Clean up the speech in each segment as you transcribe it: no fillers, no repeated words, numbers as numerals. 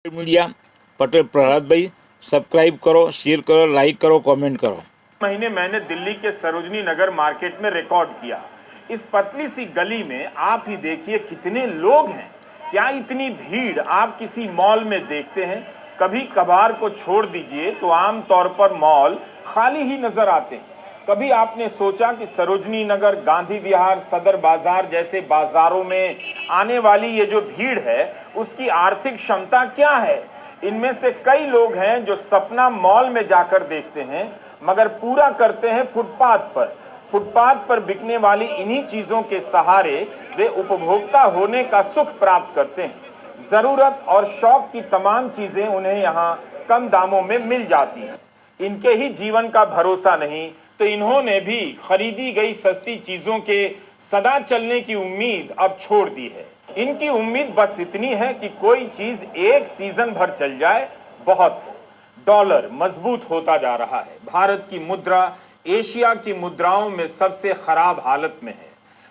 Media Patel Prahlad भाई subscribe करो, share करो, लाइक करो, कमेंट करो। महीने मैंने दिल्ली के सरोजनी नगर मार्केट में रिकॉर्ड किया। इस पतली सी गली में आप ही देखिए कितने लोग हैं। क्या इतनी भीड़ आप किसी मॉल में देखते हैं? कभी कभार को छोड़ दीजिए तो आम तौर पर मॉल खाली ही नजर आते हैं। कभी आपने सोचा कि सरोजनी नगर, गांधी विहार, सदर बाजार जैसे बाजारों में आने वाली ये जो भीड़ है उसकी आर्थिक क्षमता क्या है? इनमें से कई लोग हैं जो सपना मॉल में जाकर देखते हैं मगर पूरा करते हैं फुटपाथ पर। फुटपाथ पर बिकने वाली इन्हीं चीजों के सहारे वे उपभोक्ता होने का सुख प्राप्त करते हैं। जरूरत और शौक की तमाम चीजें उन्हें यहाँ कम दामों में मिल जाती हैं। इनके ही जीवन का भरोसा नहीं तो इन्होंने भी खरीदी गई सस्ती चीजों के सदा चलने की उम्मीद अब छोड़ दी है। इनकी उम्मीद बस इतनी है कि कोई चीज एक सीजन भर चल जाए, बहुत है। डॉलर मजबूत होता जा रहा है। भारत की मुद्रा एशिया की मुद्राओं में सबसे खराब हालत में है।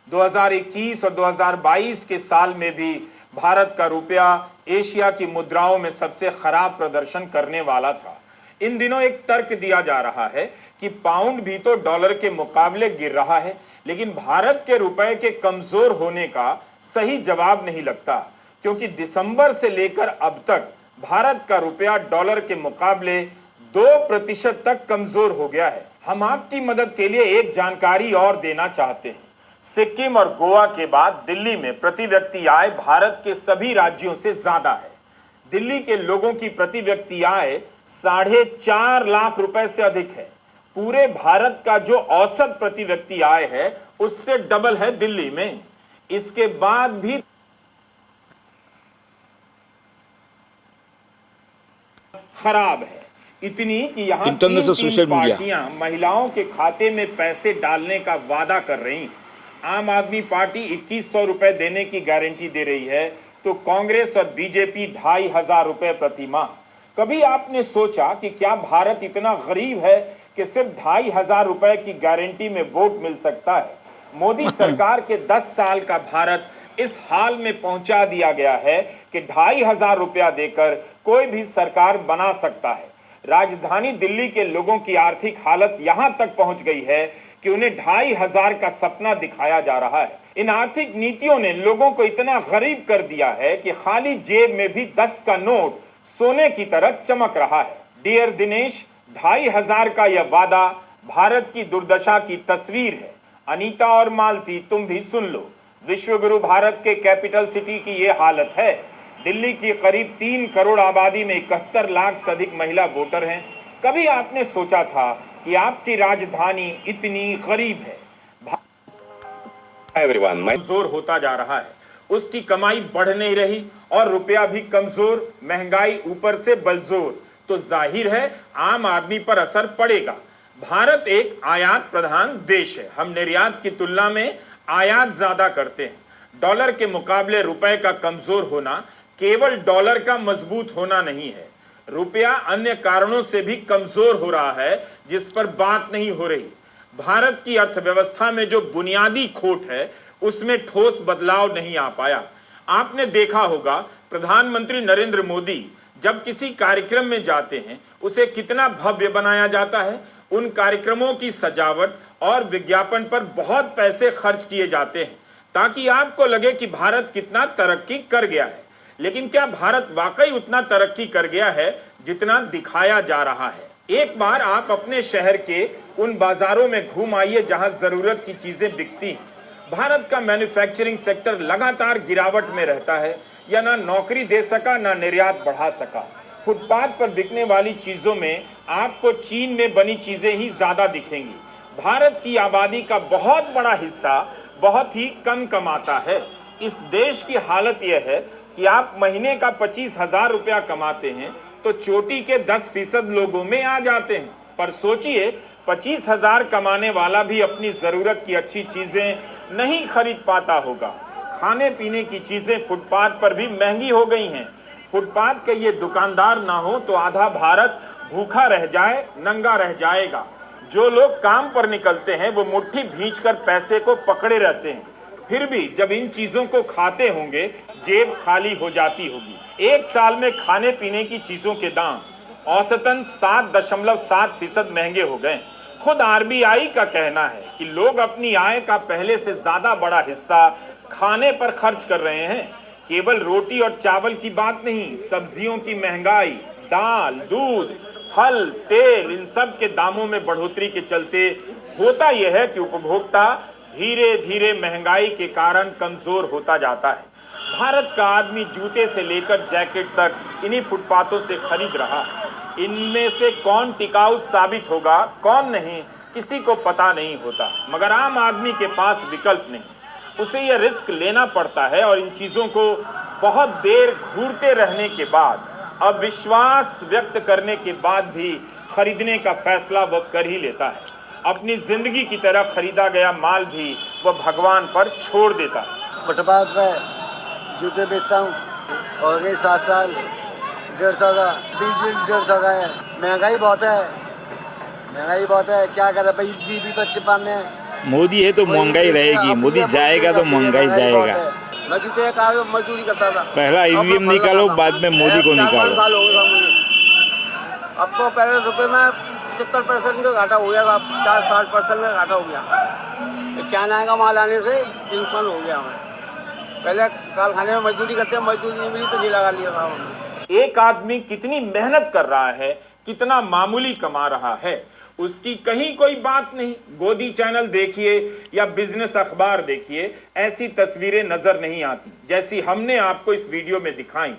2021 और 2022 के साल में भी भारत का रुपया एशिया की मुद्राओं में सबसे खराब प्रदर्शन करने वाला था। इन दिनों एक तर्क दिया जा रहा है कि पाउंड भी तो डॉलर के मुकाबले गिर रहा है, लेकिन भारत के रुपए के कमजोर होने का सही जवाब नहीं लगता, क्योंकि दिसंबर से लेकर अब तक भारत का रुपया डॉलर के मुकाबले 2% तक कमजोर हो गया है। हम आपकी मदद के लिए एक जानकारी और देना चाहते हैं। सिक्किम और गोवा के बाद दिल्ली में प्रति व्यक्ति आय भारत के सभी राज्यों से ज्यादा है। दिल्ली के लोगों की प्रति व्यक्ति आय 4.5 लाख रुपए से अधिक है। पूरे भारत का जो औसत प्रति व्यक्ति आय है उससे डबल है दिल्ली में। इसके बाद भी खराब है, इतनी कि यहाँ तीन पार्टियां महिलाओं के खाते में पैसे डालने का वादा कर रही। आम आदमी पार्टी 2100 रुपए देने की गारंटी दे रही है तो कांग्रेस और बीजेपी 2500 रुपए प्रति माह। कभी आपने सोचा कि क्या भारत इतना गरीब है कि सिर्फ 2500 रुपए की गारंटी में वोट मिल सकता है? मोदी सरकार के 10 साल का भारत इस हाल में पहुंचा दिया गया है कि 2500 रुपया देकर कोई भी सरकार बना सकता है। राजधानी दिल्ली के लोगों की आर्थिक हालत यहां तक पहुंच गई है कि उन्हें 2500 का सपना दिखाया जा रहा है। इन आर्थिक नीतियों ने लोगों को इतना गरीब कर दिया है कि खाली जेब में भी 10 का नोट सोने की तरह चमक रहा है। डियर दिनेश, 2500 का यह वादा भारत की दुर्दशा की तस्वीर है। अनीता और मालती, तुम भी सुन लो। विश्वगुरु भारत के कैपिटल सिटी की ये हालत है। दिल्ली की करीब 3 करोड़ आबादी में 71 लाख से अधिक महिला वोटर हैं। कभी आपने सोचा था कि आपकी राजधानी इतनी गरीब है? कमजोर होता जा रहा है, उसकी कमाई बढ़ नहीं रही और रुपया भी कमजोर, महंगाई ऊपर से बलजोर, तो जाहिर है आम आदमी पर असर पड़ेगा। भारत एक आयात प्रधान देश है। हम निर्यात की तुलना में आयात ज्यादा करते हैं। डॉलर के मुकाबले रुपए का कमजोर होना केवल डॉलर का मजबूत होना नहीं है, रुपया अन्य कारणों से भी कमजोर हो रहा है जिस पर बात नहीं हो रही। भारत की अर्थव्यवस्था में जो बुनियादी खोट है उसमें ठोस बदलाव नहीं आ पाया। आपने देखा होगा प्रधानमंत्री नरेंद्र मोदी जब किसी कार्यक्रम में जाते हैं उसे कितना भव्य बनाया जाता है। उन कार्यक्रमों की सजावट और विज्ञापन पर बहुत पैसे खर्च किए जाते हैं ताकि आपको लगे कि भारत कितना तरक्की कर गया है। लेकिन क्या भारत वाकई उतना तरक्की कर गया है जितना दिखाया जा रहा है? एक बार आप अपने शहर के उन बाजारों में घूम आइए जहां जरूरत की चीजें बिकती हैं। भारत का मैन्युफैक्चरिंग सेक्टर लगातार गिरावट में रहता है, या ना नौकरी दे सका ना निर्यात बढ़ा सका। फुटपाथ पर बिकने वाली चीजों में आपको चीन में बनी चीजें ही ज्यादा दिखेंगी। भारत की आबादी का बहुत बड़ा हिस्सा बहुत ही कम कमाता है। इस देश की हालत यह है कि आप महीने का 25,000 रुपया कमाते हैं तो चोटी के 10% लोगों में आ जाते हैं। पर सोचिए, 25,000 कमाने वाला भी अपनी जरूरत की अच्छी चीजें नहीं खरीद पाता होगा। खाने पीने की चीजें फुटपाथ पर भी महंगी हो गई हैं। फुटपाथ के ये दुकानदार ना हो तो आधा भारत भूखा रह जाए, नंगा रह जाएगा। जो लोग काम पर निकलते हैं वो मुट्ठी भींचकर पैसे को पकड़े रहते हैं। फिर भी जब इन चीजों को खाते होंगे जेब खाली हो जाती होगी। एक साल में खाने पीने की चीजों के दाम औसतन 7.7% महंगे हो गए। खुद आरबीआई का कहना है कि लोग अपनी आय का पहले से ज्यादा बड़ा हिस्सा खाने पर खर्च कर रहे हैं। केवल रोटी और चावल की बात नहीं, सब्जियों की महंगाई, दाल, दूध, फल, तेल, इन सब के दामों में बढ़ोतरी के चलते होता यह है कि उपभोक्ता धीरे धीरे महंगाई के कारण कमजोर होता जाता है। भारत का आदमी जूते से लेकर जैकेट तक इन्हीं फुटपाथों से खरीद रहा। इनमें से कौन टिकाऊ साबित होगा, कौन नहीं, किसी को पता नहीं होता। मगर आम आदमी के पास विकल्प नहीं, उसे यह रिस्क लेना पड़ता है और इन चीजों को बहुत देर घूरते रहने के बाद, अब विश्वास व्यक्त करने के बाद भी खरीदने का फैसला वह कर ही लेता है। अपनी जिंदगी की तरह खरीदा गया माल भी वह भगवान पर छोड़ देता है। फुटपाथ पे जूते बेचता हूँ और ये 7 साल 150 का 150 का है। महंगाई बहुत है, महंगाई बहुत है, क्या करे भाई, बीवी बच्चे पालने हैं। मोदी है तो महंगाई रहेगी, मोदी जाएगा तो महंगाई जाएगा। मैं जूते का मजदूरी करता था, पहला ईवीएम निकालो, बाद में मोदी को निकालो। 4-5 साल हो गए मुझे। अब तो पहले रुपये में 75% का घाटा हो गया, 4-60% का घाटा हो गया। चाइना का माल आने से नुकसान हो गया हमें। पहले कारखाने में मजदूरी करते हैं, मजदूरी नहीं मिली तो जी लगा लिया था हमने। एक आदमी कितनी मेहनत कर रहा है, कितना मामूली कमा रहा है, उसकी कहीं कोई बात नहीं। गोदी चैनल देखिए या बिजनेस अखबार देखिए, ऐसी तस्वीरें नजर नहीं आती जैसी हमने आपको इस वीडियो में दिखाई।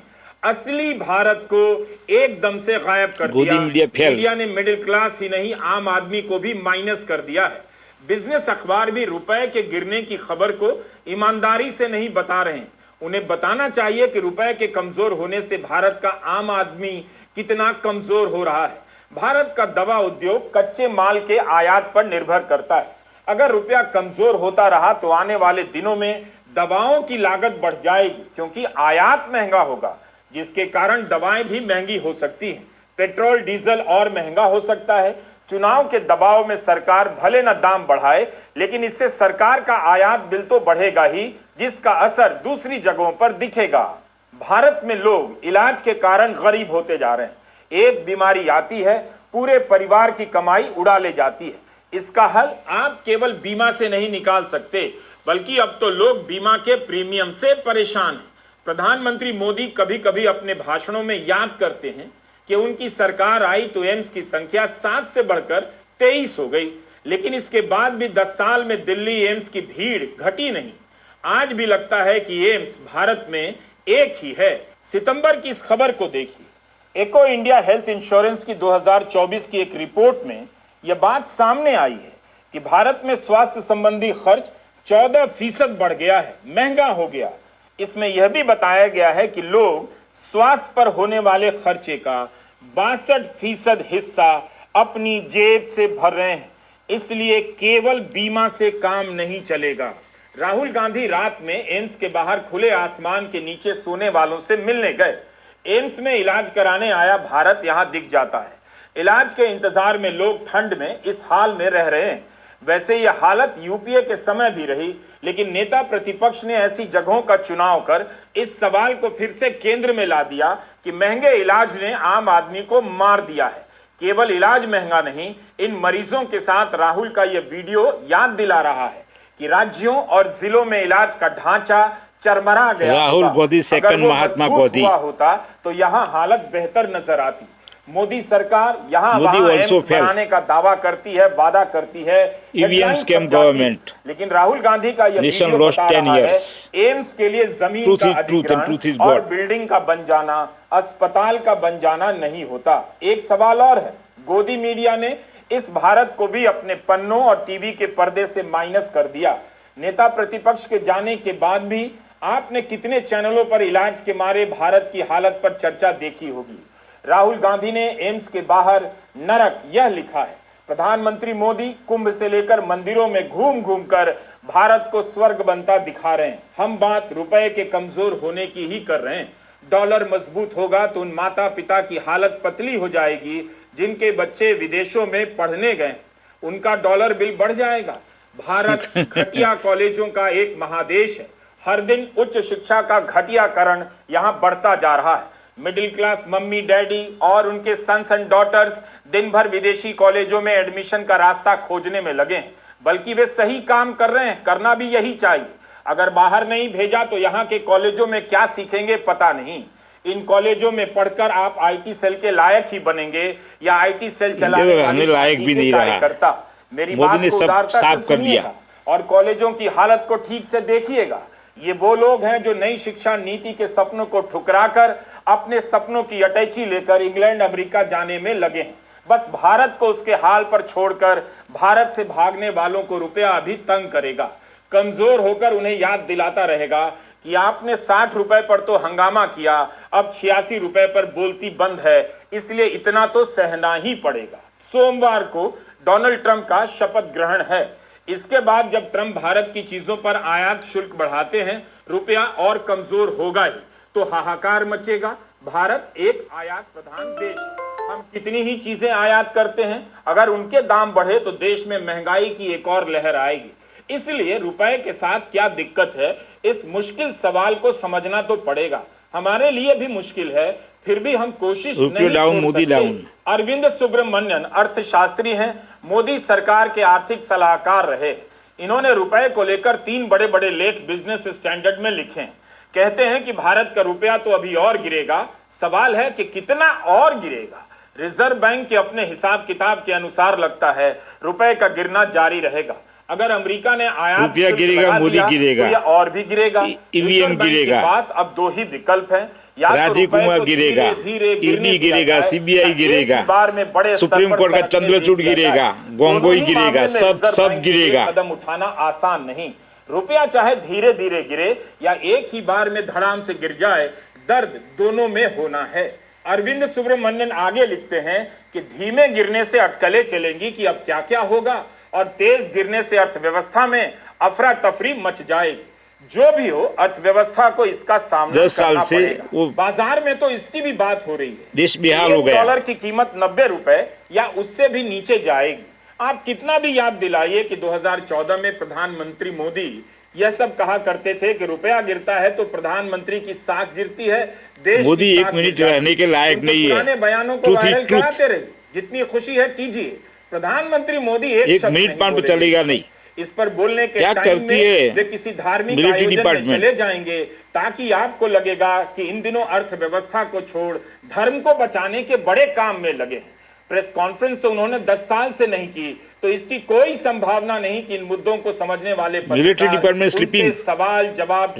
असली भारत को एकदम से गायब कर दिया। मीडिया ने मिडिल क्लास ही नहीं, आम आदमी को भी माइनस कर दिया है। बिजनेस अखबार भी रुपए के गिरने की खबर को ईमानदारी से नहीं बता रहे हैं। उन्हें बताना चाहिए कि रुपए के कमजोर होने से भारत का आम आदमी कितना कमजोर हो रहा है। भारत का दवा उद्योग कच्चे माल के आयात पर निर्भर करता है। अगर रुपया कमजोर होता रहा तो आने वाले दिनों में दवाओं की लागत बढ़ जाएगी, क्योंकि आयात महंगा होगा, जिसके कारण दवाएं भी महंगी हो सकती हैं। पेट्रोल डीजल और महंगा हो सकता है। चुनाव के दबाव में सरकार भले न दाम बढ़ाए, लेकिन इससे सरकार का आयात बिल तो बढ़ेगा ही, जिसका असर दूसरी जगहों पर दिखेगा। भारत में लोग इलाज के कारण गरीब होते जा रहे हैं। एक बीमारी आती है, पूरे परिवार की कमाई उड़ा ले जाती है। इसका हल आप केवल बीमा से नहीं निकाल सकते, बल्कि अब तो लोग बीमा के प्रीमियम से परेशान हैं। प्रधानमंत्री मोदी कभी कभी अपने भाषणों में याद करते हैं कि उनकी सरकार आई तो एम्स की संख्या 7 से बढ़कर 23 हो गई, लेकिन इसके बाद भी 10 साल में दिल्ली एम्स की भीड़ घटी नहीं। आज भी लगता है कि एम्स भारत में एक ही है। सितंबर की इस खबर को देखिए। एको इंडिया हेल्थ इंश्योरेंस की 2024 की एक रिपोर्ट में यह बात सामने आई है कि भारत में स्वास्थ्य संबंधी खर्च 14% बढ़ गया है, महंगा हो गया। इसमें यह भी बताया गया है कि लोग स्वास्थ्य पर होने वाले खर्चे का 62% हिस्सा अपनी जेब से भर रहे हैं। इसलिए केवल बीमा से काम नहीं चलेगा। राहुल गांधी रात में एम्स के बाहर खुले आसमान के नीचे सोने वालों से मिलने गए। एम्स में इलाज कराने आया भारत यहां दिख जाता है। इलाज के इंतजार में लोग ठंड में इस हाल में रह रहे हैं। वैसे यह हालत यूपीए के समय भी रही, लेकिन नेता प्रतिपक्ष ने ऐसी जगहों का चुनाव कर इस सवाल को फिर से केंद्र में ला दिया कि महंगे इलाज ने आम आदमी को मार दिया है। केवल इलाज महंगा नहीं, इन मरीजों के साथ राहुल का यह वीडियो याद दिला रहा है कि राज्यों और जिलों में इलाज का ढांचा चरमरा गया। राहुल गांधी सेकंड महात्मा गांधी होता तो यहाँ हालत बेहतर नजर आती। मोदी सरकार यहाँ एम्स बनाने का दावा करती है, वादा करती है, ईवीएम स्कैम गवर्नमेंट, लेकिन राहुल गांधी का यह वीडियो बता रहा है एम्स के लिए जमीन का अधिग्रहण और बिल्डिंग का बन जाना, अस्पताल का बन जाना नहीं होता। एक सवाल और है, गोदी मीडिया ने इस भारत को भी अपने पन्नों और टीवी के पर्दे से माइनस कर दिया। नेता प्रतिपक्ष के जाने के बाद भी आपने कितने चैनलों पर इलाज के मारे भारत की हालत पर चर्चा देखी होगी। राहुल गांधी ने एम्स के बाहर नरक यह लिखा है। प्रधानमंत्री मोदी कुंभ से लेकर मंदिरों में घूम घूम कर भारत को स्वर्ग बनता दिखा रहे हैं। हम बात रुपए के कमजोर होने की ही कर रहे हैं। डॉलर मजबूत होगा तो उन माता पिता की हालत पतली हो जाएगी जिनके बच्चे विदेशों में पढ़ने गए, उनका डॉलर बिल बढ़ जाएगा। भारत घटिया कॉलेजों का एक महादेश है हर दिन उच्च शिक्षा का घटियाकरण यहां बढ़ता जा रहा है। मिडिल क्लास मम्मी डैडी और उनके सन्स एंड डॉटर्स दिन भर विदेशी कॉलेजों में एडमिशन का रास्ता खोजने में लगे हैं, बल्कि वे सही काम कर रहे हैं, करना भी यही चाहिए। अगर बाहर नहीं भेजा तो यहाँ के कॉलेजों में क्या सीखेंगे पता नहीं। इन कॉलेजों में पढ़कर आप आईटी सेल के लायक ही बनेंगे या आईटी सेल चलाने वाले लायक भी नहीं रहा। कार्यकर्ता। मेरी मोदी बात ने को सब उदारता साफ से कर दिया सुनिएगा और कॉलेजों की हालत को ठीक से देखिएगा। ये वो लोग हैं जो नई शिक्षा नीति के सपनों को ठुकराकर अपने सपनों की अटैची लेकर इंग्लैंड अमेरिका जाने में लगे हैं। बस भारत को उसके हाल पर छोड़कर भारत से भागने वालों को रुपया अभी तंग करेगा, कमजोर होकर उन्हें याद दिलाता रहेगा कि आपने 60 रुपए पर तो हंगामा किया, अब 86 रुपए पर बोलती बंद है, इसलिए इतना तो सहना ही पड़ेगा। सोमवार को डोनाल्ड ट्रंप का शपथ ग्रहण है। इसके बाद जब ट्रंप भारत की चीजों पर आयात शुल्क बढ़ाते हैं, रुपया और कमजोर होगा ही, तो हाहाकार मचेगा। भारत एक आयात प्रधान देश है। हम कितनी ही चीजें आयात करते हैं, अगर उनके दाम बढ़े तो देश में महंगाई की एक और लहर आएगी। इसलिए रुपए के साथ क्या दिक्कत है, इस मुश्किल सवाल को समझना तो पड़ेगा। हमारे लिए भी मुश्किल है, फिर भी हम कोशिश नहीं छोड़ सकते। अरविंद सुब्रमण्यन अर्थशास्त्री हैं, मोदी सरकार के आर्थिक सलाहकार रहे। इन्होंने रुपए को लेकर 3 बड़े बड़े लेख बिजनेस स्टैंडर्ड में लिखे हैं। कहते हैं कि भारत का रुपया तो अभी और गिरेगा, सवाल है कि कितना और गिरेगा। रिजर्व बैंक के अपने हिसाब किताब के अनुसार लगता है रुपए का गिरना जारी रहेगा। अगर अमेरिका ने आयात रुपया गिरेगा, मोदी गिरेगा, तो यह और भी गिरेगा। ईवीएम गिरेगा। पास अब 2 ही विकल्प हैं, या राजीव कुमार गिरेगा, ईडी गिरेगा, सीबीआई गिरेगा, सुप्रीम कोर्ट का चंद्रचूड़ गिरेगा, गोंगोई गिरेगा, सब गिरेगा। कदम उठाना आसान नहीं। रुपया चाहे धीरे धीरे गिरे या एक ही बार में धड़ाम से गिर जाए, दर्द दोनों में होना है। अरविंद सुब्रमण्यन आगे लिखते हैं कि धीमे गिरने से अटकलें चलेंगी कि अब क्या क्या होगा, और तेज गिरने से अर्थव्यवस्था में अफरा तफरी मच जाएगी। जो भी हो, अर्थव्यवस्था को इसका सामना 10 साल से वो बाजार में तो इसकी भी बात हो रही है। देश बेहाल हो गया। डॉलर की कीमत 90 रुपए या उससे भी नीचे जाएगी। आप कितना भी याद दिलाइए कि 2014 में प्रधानमंत्री मोदी यह सब कहा करते थे कि रुपया गिरता है तो प्रधानमंत्री की साख गिरती है, देश मोदी 1 मिनट रहने के लायक नहीं है। पुराने बयानों को वायरल कराते रहिए, जितनी खुशी है कीजिए। प्रधानमंत्री मोदी एक मिनट पान पर चलेगा नहीं। इस पर बोलने के क्या टाइम करती है में वे किसी धार्मिक आयोजन में चले जाएंगे, ताकि आपको लगेगा कि इन दिनों अर्थव्यवस्था को छोड़ धर्म को बचाने के बड़े काम में लगे हैं। प्रेस कॉन्फ्रेंस तो उन्होंने 10 साल से नहीं की, तो इसकी कोई संभावना नहीं कि इन मुद्दों को समझने वाले मिलिट्री डिपार्टमेंट स्लीपिंग, सवाल जवाब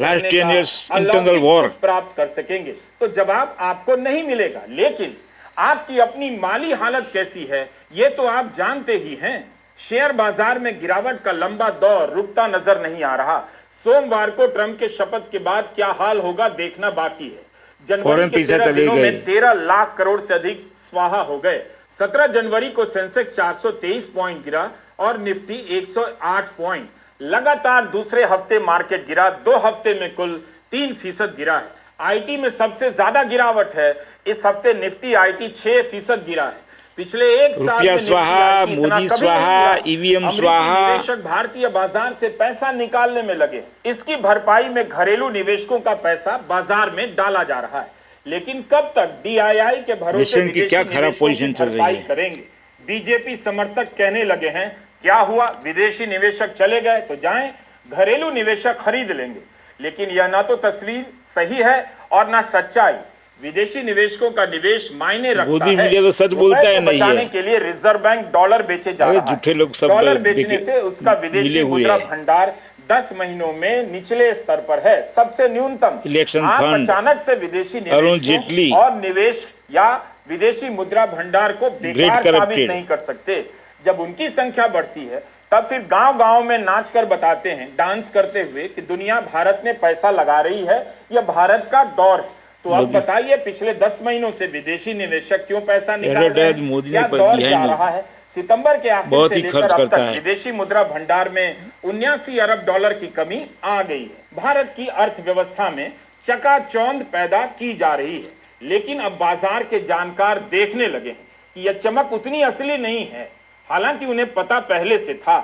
प्राप्त कर सकेंगे। तो जवाब आपको नहीं मिलेगा, लेकिन आपकी अपनी माली हालत कैसी है ये तो आप जानते ही हैं। शेयर बाजार में गिरावट का लंबा दौर रुकता नजर नहीं आ रहा। सोमवार को ट्रंप के शपथ के बाद क्या हाल होगा देखना बाकी है। जनवरी के 13 दिनों में 13 लाख करोड़ से अधिक स्वाहा हो गए। 17 जनवरी को सेंसेक्स 423 पॉइंट गिरा और निफ्टी 108 पॉइंट। लगातार दूसरे हफ्ते मार्केट गिरा, 2 हफ्ते में कुल 3% गिरा है। आईटी में सबसे ज्यादा गिरावट है। इस हफ्ते निफ्टी आईटी 6% गिरा है। पिछले एक साल में स्वाहा, मोदी स्वाहा, ईवीएम स्वाहा। निवेशक भारतीय बाजार से पैसा निकालने में लगे। इसकी भरपाई में घरेलू निवेशकों का पैसा बाजार में डाला जा रहा है, लेकिन कब तक डीआईआई के भरोसे की क्या खराब पोजीशन चल रही है करेंगे। बीजेपी समर्थक कहने लगे हैं क्या हुआ, विदेशी निवेशक चले गए तो जाएं, घरेलू निवेशक खरीद लेंगे। लेकिन यह ना तो तस्वीर सही है और ना सच्चाई। विदेशी निवेशकों का निवेश मायने रखता है। मीडिया तो सच बोलता है नहीं बचाने के लिए रिजर्व बैंक डॉलर बेचे जा रहा है। डॉलर बेचने से उसका विदेशी मुद्रा भंडार 10 महीनों में निचले स्तर पर है, सबसे न्यूनतम। आप अचानक से विदेशी निवेश और निवेश या विदेशी मुद्रा भंडार को बेकार साबित नहीं कर सकते। जब उनकी संख्या बढ़ती है तब फिर गांव-गांव में नाच कर बताते हैं, डांस करते हुए, कि दुनिया भारत में पैसा लगा रही है, यह भारत का दौर है। तो अब बताइए पिछले 10 महीनों से विदेशी निवेशक क्यों पैसा निकाल रहे हैं? क्या दौर जा रहा है? सितंबर के आखिर से लेकर अब तक विदेशी मुद्रा भंडार में 79 अरब डॉलर की कमी आ गई है। भारत की अर्थव्यवस्था में चकाचौंध पैदा की जा रही है, लेकिन अब बाजार के जानकार देखने लगे हैं कि यह चमक उतनी असली नहीं है। हालांकि उन्हें पता पहले से था,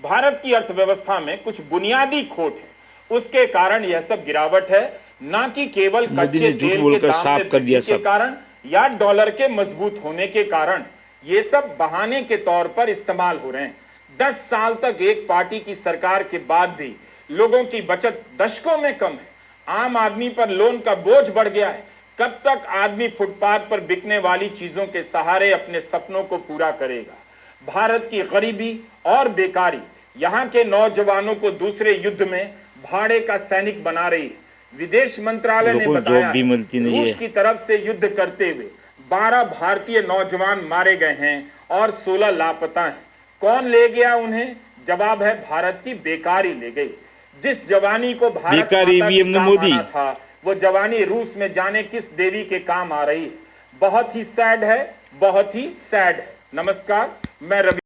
भारत की अर्थव्यवस्था में कुछ बुनियादी खोट है। उसके कारण यह सब गिरावट है, ना कि केवल मोदी कच्चे ने झूठ तेल के बोलकर दाम साफ में कर दिया वृद्धि के सब। कारण या डॉलर के मजबूत होने के कारण। ये सब बहाने के तौर पर इस्तेमाल हो रहे हैं। 10 साल तक एक पार्टी की सरकार के बाद भी लोगों की बचत दशकों में कम है। आम आदमी पर लोन का बोझ बढ़ गया है। कब तक आदमी फुटपाथ पर बिकने वाली चीजों के सहारे अपने सपनों को पूरा करेगा? भारत की गरीबी और बेकारी यहाँ के नौजवानों को दूसरे युद्ध में भाड़े का सैनिक बना रही है। विदेश मंत्रालय ने लोगों को बताया जॉब भी मिलती नहीं है। रूस की तरफ से युद्ध करते हुए 12 भारतीय नौजवान मारे गए हैं और 16 लापता हैं। कौन ले गया उन्हें? जवाब है भारत की बेकारी ले गई। जिस जवानी को भारत बेकारी माता भी की हमने काम मोदी। आना था, वो जवानी रूस में जाने किस देवी के काम आ रही है। बहुत ही सैड है, बहुत ही सैड है। नमस्कार, मैं रवि।